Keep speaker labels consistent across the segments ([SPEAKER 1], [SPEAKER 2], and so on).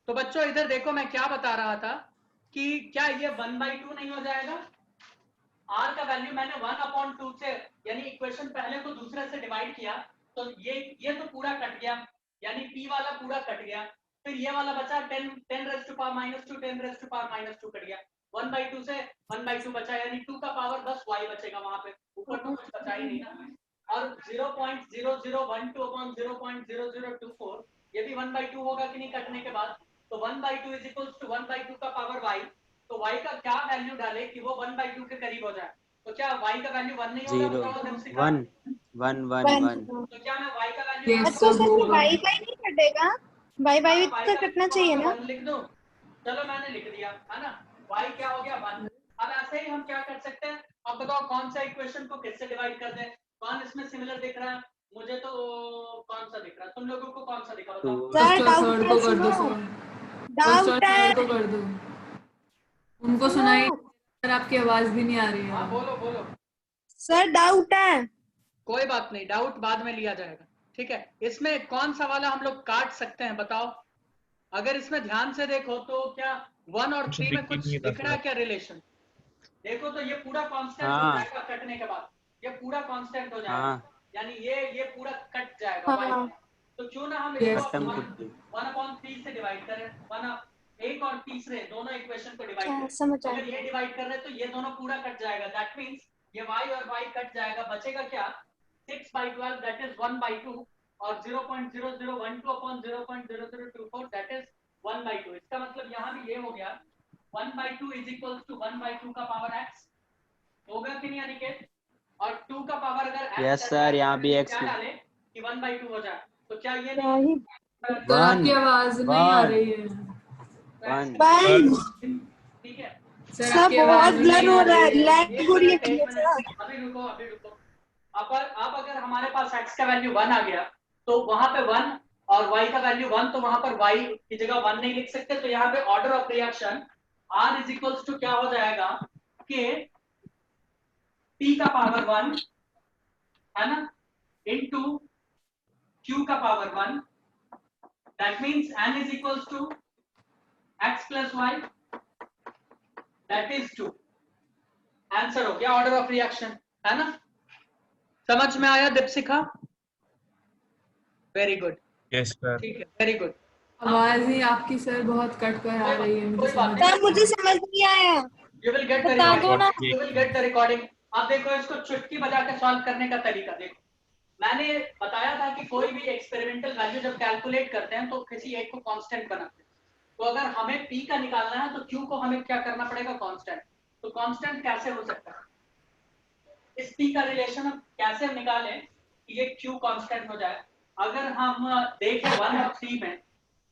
[SPEAKER 1] तो बच्चों इधर देखो, मैं क्या बता रहा था कि क्या ये 1/2 नहीं हो जाएगा? r का वैल्यू मैंने 1/2 से, यानी इक्वेशन पहले को दूसरे से डिवाइड किया, तो ये तो पूरा कट गया, यानी p वाला पूरा कट गया, फिर ये वाला बचा 10 10 to power -2 10 to power -2 cut गया, 1/2 से 1/2 बचा, यानी 2 का पावर बस y बचेगा वहां पे, ऊपर तो कुछ बचा ही नहीं ना। और 0.0012 अपॉन 0.0024 ये भी 1/2 होगा कि नहीं कटने के बाद? तो 1/2 इज इक्वल्स टू 1/2 का पावर y। तो y का क्या वैल्यू डाले कि वो 1/2 के करीब हो जाए? तो क्या y का वैल्यू 1 नहीं होगा?
[SPEAKER 2] 0
[SPEAKER 1] बताओ
[SPEAKER 2] 1 1 1 1।
[SPEAKER 1] तो क्या मैं y का वैल्यू
[SPEAKER 3] Yes,
[SPEAKER 4] अच्छा
[SPEAKER 3] sir,
[SPEAKER 4] सर ये
[SPEAKER 3] होगा।
[SPEAKER 4] वाई वाई नहीं कटेगा, वाई वाई तो कटना चाहिए ना।
[SPEAKER 1] 1 लिख दो, चलो मैंने लिख दिया है ना, y क्या हो गया 1। अब ऐसे ही हम क्या कर सकते हैं, अब बताओ कौन सा इक्वेशन को किससे डिवाइड कर दें? कौन इसमें सिमिलर दिख रहा है? मुझे तो कौन सा दिख रहा है, तुम लोगों को कौन सा दिखा बताओ?
[SPEAKER 4] सर
[SPEAKER 3] फर्स्ट और
[SPEAKER 4] डाउट
[SPEAKER 3] थर्ड
[SPEAKER 4] है,
[SPEAKER 3] को कर दो
[SPEAKER 4] सुनो
[SPEAKER 3] सर, फर्स्ट
[SPEAKER 4] डाउट
[SPEAKER 3] और
[SPEAKER 4] है,
[SPEAKER 3] थर्ड को कर दो। उनको
[SPEAKER 4] सुनो
[SPEAKER 3] सुनाई सर, आपकी आवाज भी नहीं आ रही
[SPEAKER 1] हाँ
[SPEAKER 3] है।
[SPEAKER 1] बोलो बोलो।
[SPEAKER 4] सर डाउट है।
[SPEAKER 1] कोई बात नहीं, डाउट बाद में लिया जाएगा, ठीक है। इसमें कौन सा वाला हम लोग काट सकते हैं बताओ? अगर इसमें ध्यान से देखो तो क्या 1 और 3 में कुछ दिख रहा है क्या रिलेशन? देखो तो ये पूरा कांस्टेंट हो
[SPEAKER 2] हाँ
[SPEAKER 1] जाएगा कटने के बाद, ये पूरा कांस्टेंट हो जाएगा,
[SPEAKER 2] हाँ
[SPEAKER 1] यानी ये पूरा कट जाएगा y।
[SPEAKER 4] हाँ
[SPEAKER 1] तो क्यों ना हम इसको
[SPEAKER 3] Yes,
[SPEAKER 2] खत्म
[SPEAKER 3] sir.
[SPEAKER 2] कर दो।
[SPEAKER 1] 1/3 से डिवाइड करें, एक और तीसरे दोनों इक्वेशन को डिवाइड
[SPEAKER 4] अच्छा
[SPEAKER 1] करें।
[SPEAKER 4] समझ आ
[SPEAKER 1] अगर ये
[SPEAKER 4] गया।
[SPEAKER 1] डिवाइड कर रहे हैं तो ये दोनों पूरा कट जाएगा, दैट मींस ये y और y कट जाएगा, बचेगा क्या? 6/12 दैट इज 1/2 और 0.0012 अपॉन 0.0024 दैट इज 1/2। इसका मतलब यहाँ भी ये हो गया 1/2 इज इक्वल टू 1/2 का पावर x, होगा कि नहीं अनिकेत? और 2 का पावर अगर x
[SPEAKER 2] यस
[SPEAKER 1] है
[SPEAKER 2] सर, यहाँ भी
[SPEAKER 1] तो
[SPEAKER 2] x
[SPEAKER 1] क्या
[SPEAKER 2] की
[SPEAKER 1] डाले कि 1/2 हो जाए? तो क्या ये
[SPEAKER 4] क्या
[SPEAKER 1] नहीं
[SPEAKER 4] ही
[SPEAKER 3] सर आपकी आवाज नहीं आ रही है।
[SPEAKER 1] x
[SPEAKER 4] one.
[SPEAKER 1] ठीक है?
[SPEAKER 3] सर
[SPEAKER 4] सर
[SPEAKER 3] आपकी
[SPEAKER 4] बहुत
[SPEAKER 3] आवाज
[SPEAKER 4] ब्लर
[SPEAKER 3] नहीं
[SPEAKER 4] हो
[SPEAKER 3] आ
[SPEAKER 4] रहा है,
[SPEAKER 3] रही है।
[SPEAKER 4] लैग हो रही है
[SPEAKER 1] एक
[SPEAKER 4] भैया सर।
[SPEAKER 1] मिनट अभी रुको। अब अगर हमारे पास x का वैल्यू 1 आ गया तो वहां पे 1 और y का वैल्यू 1, तो वहां पर y की जगह 1 नहीं लिख सकते, तो यहाँ पे order of reaction r is equals to क्या हो जाएगा कि p का पावर 1 है ना इनटू q का power 1, that means n is equals to x plus y that is 2। Answer हो गया ऑर्डर ऑफ रिएक्शन, है ना? समझ में आया Deepshikha? Very good,
[SPEAKER 5] yes sir.
[SPEAKER 1] ठीक है, वेरी गुड।
[SPEAKER 3] आवाज ही आपकी सर बहुत कट कर आ रही है, मुझे
[SPEAKER 1] कोई बात
[SPEAKER 3] समझ
[SPEAKER 1] नहीं,
[SPEAKER 4] सर मुझे समझ नहीं आया,
[SPEAKER 1] यू विल गेट द
[SPEAKER 4] बता दो ना।
[SPEAKER 1] Recording, you will get the recording. अब देखो इसको चुटकी बजा के सॉल्व करने का तरीका देखो। मैंने बताया था कि कोई भी एक्सपेरिमेंटल वैल्यू जब कैलकुलेट करते हैं तो किसी एक को कांस्टेंट बनाते हैं। तो अगर हमें p का निकालना है तो q को हमें क्या करना पड़ेगा? कांस्टेंट। तो कांस्टेंट कैसे हो सकता है? इस p का रिलेशन हम कैसे निकालें कि ये q कांस्टेंट हो जाए? अगर हम देखें 1 और 3 में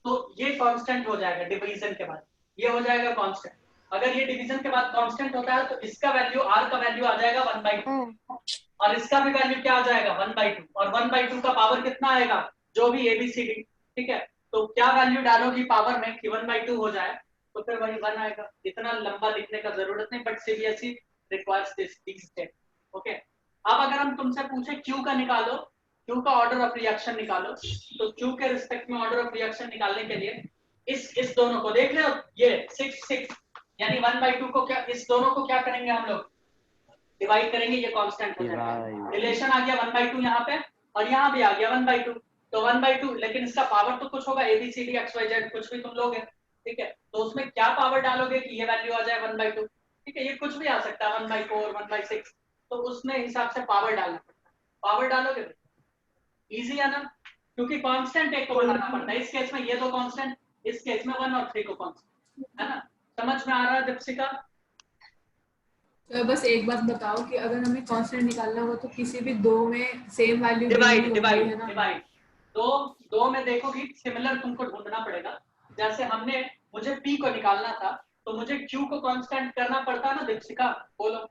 [SPEAKER 1] तो ये कांस्टेंट हो जाएगा, डिवीजन के बाद ये हो जाएगा कांस्टेंट। अगर ये डिवीजन के बाद कांस्टेंट होता है तो इसका वैल्यू r का वैल्यू आ जाएगा 1/2 और इसका भी वैल्यू क्या आ जाएगा 1/2 और 1/2 का पावर कितना आएगा? जो भी एबीसीडी, ठीक है? तो क्या वैल्यू डालोगी पावर में कि 1/2 हो जाए? तो फिर वही 1 आएगा। इतना लंबा लिखने का जरूरत नहीं, but CBSE requires this step. Okay, अब अगर हम तुमसे पूछे Q का निकालो, Q का ऑर्डर ऑफ रिएक्शन निकालो, तो Q के रिस्पेक्ट में ऑर्डर ऑफ रिएक्शन निकालने के लिए इस दोनों को देख रहे हो, ये 6 यानी 1/2 को क्या, इस दोनों को क्या करेंगे हम लोग? डिवाइड करेंगे, ये कांस्टेंट हो जाएगा। रिलेशन आ गया 1/2 यहाँ पे और यहाँ भी आ गया 1/2, तो 1/2, लेकिन इसका पावर तो कुछ होगा, एबीसीडी एक्स वाई जेड कुछ भी तुम लोगे, ठीक है? तो उसमें क्या पावर डालोगे कि ये वैल्यू आ जाए 1/2? ठीक है, ये कुछ भी आ सकता है, 1/4 1/6, तो उसमें हिसाब से पावर डालना पड़ता है। पावर डालोगे, इजी है ना, क्योंकि कांस्टेंट एक को बनाना पड़ता है। इस केस में ये दो कांस्टेंट, इस केस में 1 और 3 को कांस्टेंट, है ना? समझ में आ रहा है दीपशिका?
[SPEAKER 3] सर बस एक बात बताओ कि अगर हमें कांस्टेंट निकालना हो तो किसी भी दो में सेम वैल्यू
[SPEAKER 1] डिवाइड
[SPEAKER 3] है ना?
[SPEAKER 1] डिवाइड दो में देखोगी सिमिलर तुमको ढूंढना पड़ेगा। जैसे मुझे p को निकालना था तो मुझे q को कांस्टेंट करना पड़ता ना दीपशिका, बोलो।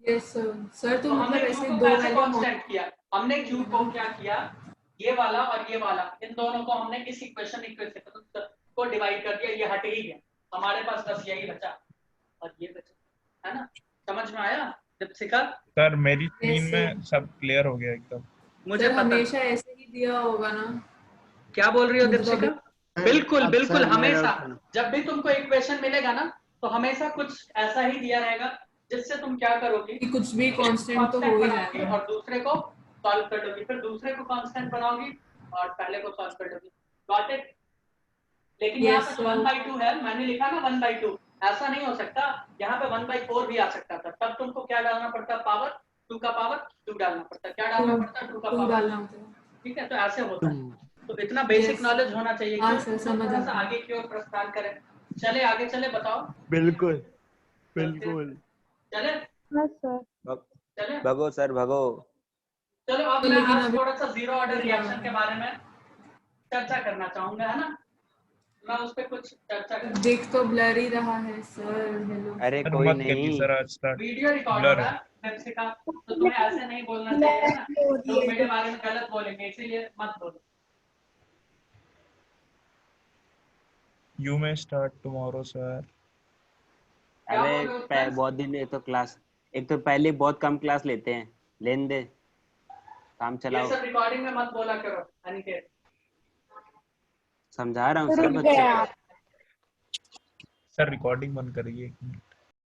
[SPEAKER 3] Yes sir. सर तो
[SPEAKER 1] हमने
[SPEAKER 3] मतलब
[SPEAKER 1] q
[SPEAKER 3] ऐसे
[SPEAKER 1] को
[SPEAKER 3] दो
[SPEAKER 1] कैसे
[SPEAKER 3] वैल्यू
[SPEAKER 1] कांस्टेंट किया? हमने q को क्या किया, ये वाला और ये वाला, इन दोनों को हमने इस इक्वेशन को डिवाइड कर दिया, ये हट ही गया, हमारे पास बस यही बचा और ये बचा, है ना? समझ में आया दीपशिका?
[SPEAKER 5] सर मेरी स्क्रीन
[SPEAKER 3] Yes,
[SPEAKER 5] में सब क्लियर हो गया एकदम।
[SPEAKER 1] मुझे
[SPEAKER 3] सर
[SPEAKER 1] पता।
[SPEAKER 3] हमेशा ऐसे ही दिया होगा ना?
[SPEAKER 1] क्या बोल रही हो
[SPEAKER 3] मुझे तो अभी
[SPEAKER 1] दीपशिका? बिल्कुल
[SPEAKER 2] अब
[SPEAKER 1] बिल्कुल
[SPEAKER 2] सर, मेरा
[SPEAKER 1] हमेशा
[SPEAKER 2] doubt है।
[SPEAKER 1] जब भी तुमको इक्वेशन मिलेगा ना तो हमेशा कुछ ऐसा ही दिया रहेगा जिससे तुम क्या करोगी,
[SPEAKER 3] कि कुछ भी कांस्टेंट तो हो
[SPEAKER 1] कांस्टेंट
[SPEAKER 3] ही
[SPEAKER 1] बनाओगी
[SPEAKER 3] जाएगा।
[SPEAKER 1] और दूसरे को सॉल्व कर दोगी, फिर दूसरे को कांस्टेंट बनाओगी और पहले को सॉल्व कर दोगी। Got it? लेकिन यहाँ
[SPEAKER 3] Yes,
[SPEAKER 1] पे
[SPEAKER 3] sir.
[SPEAKER 1] 1/2 है, मैंने लिखा ना 1/2, ऐसा नहीं हो सकता। यहाँ पे 1/4 भी आ सकता था, तब तुमको क्या डालना पड़ता, पावर 2 का पावर 2 डालना पड़ता। क्या डालना पड़ता, 2 का
[SPEAKER 3] टू
[SPEAKER 1] पावर।
[SPEAKER 3] डालना होता है।
[SPEAKER 1] ठीक है, तो ऐसे होता है।
[SPEAKER 2] 2
[SPEAKER 1] तो इतना बेसिक
[SPEAKER 3] Yes.
[SPEAKER 1] नॉलेज होना चाहिए
[SPEAKER 3] हाँ
[SPEAKER 1] कि
[SPEAKER 3] सर,
[SPEAKER 1] तो
[SPEAKER 3] समझ
[SPEAKER 1] थोड़ा सा
[SPEAKER 3] आता है।
[SPEAKER 1] आगे की ओर प्रस्थान करें। चले आगे, चले बताओ।
[SPEAKER 2] बिल्कुल
[SPEAKER 1] बिल्कुल चले
[SPEAKER 4] हाँ सर।
[SPEAKER 1] चले
[SPEAKER 2] भगो सर भगो।
[SPEAKER 1] चलो अब
[SPEAKER 3] तो
[SPEAKER 1] मैं
[SPEAKER 3] लेकिन
[SPEAKER 1] आज
[SPEAKER 3] अभी
[SPEAKER 1] थोड़ा सा जीरो ऑर्डर रिएक्शन के बारे में चर्चा करना चाहूंगा, है ना। मैं उस पर कुछ चर्चा करूंगा।
[SPEAKER 3] दिख तो ब्लर ही रहा है सर। हेलो
[SPEAKER 2] अरे
[SPEAKER 5] सर
[SPEAKER 2] कोई
[SPEAKER 5] मत करिए
[SPEAKER 2] नहीं।
[SPEAKER 5] सर, आज स्टार्ट
[SPEAKER 1] वीडियो रिकॉर्ड हो
[SPEAKER 5] ब्लर
[SPEAKER 1] रहा
[SPEAKER 5] है।
[SPEAKER 1] है वेब से का, तो तुम्हें ऐसे नहीं बोलना चाहिए, है ना। लोग मेरे बारे में गलत बोलेंगे, इसीलिए मत बोलो।
[SPEAKER 5] You may start tomorrow sir.
[SPEAKER 1] क्या
[SPEAKER 2] अबे
[SPEAKER 1] बोल रहे हो फ्रेंड्स?
[SPEAKER 2] बहुत दिन एक तो क्लास, एक तो पहले बहुत कम क्लास लेते हैं, लेने दे, काम
[SPEAKER 1] ये
[SPEAKER 2] चलाओ।
[SPEAKER 1] सब रिकॉर्डिंग में मत बोला करो अनिकेत।
[SPEAKER 2] समझा रहा हूँ सर
[SPEAKER 4] रुक
[SPEAKER 2] बच्चे
[SPEAKER 4] गए
[SPEAKER 2] को।
[SPEAKER 4] आप।
[SPEAKER 5] सर रिकॉर्डिंग बंद करिए।